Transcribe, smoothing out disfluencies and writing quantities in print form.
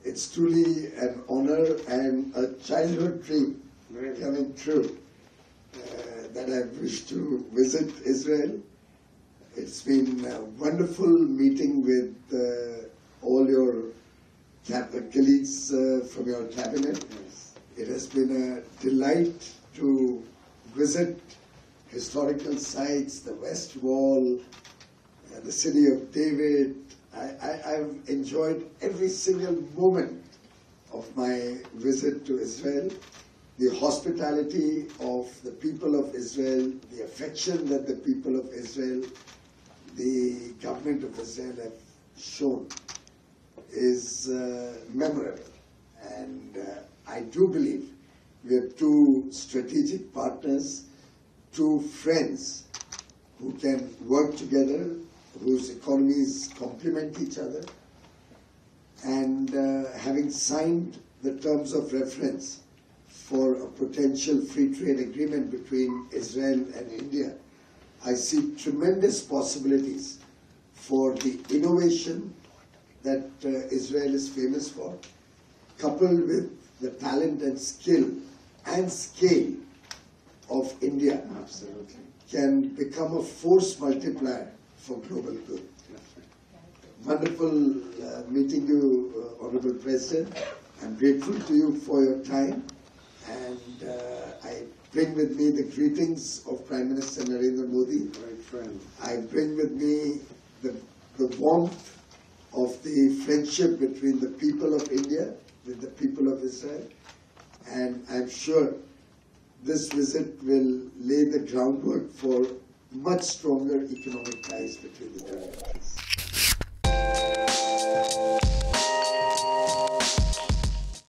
It's truly an honor and a childhood dream coming true that I wish to visit Israel. It's been a wonderful meeting with all your colleagues from your cabinet. It has been a delight to visit historical sites, the West Wall, the city of David. I've enjoyed every single moment of my visit to Israel. The hospitality of the people of Israel, the affection that the people of Israel, the government of Israel have shown is memorable. And I do believe we have two strategic partners, two friends who can work together, whose economies complement each other, and having signed the terms of reference for a potential free trade agreement between Israel and India, I see tremendous possibilities for the innovation that Israel is famous for, coupled with the talent and skill and scale of India. Absolutely. Can become a force multiplier for global good. Wonderful meeting you, Honorable President. I'm grateful to you for your time, and I bring with me the greetings of Prime Minister Narendra Modi. Right, friend. I bring with me the warmth of the friendship between the people of India with the people of Israel, and I'm sure this visit will lay the groundwork for much stronger economic ties between the two countries.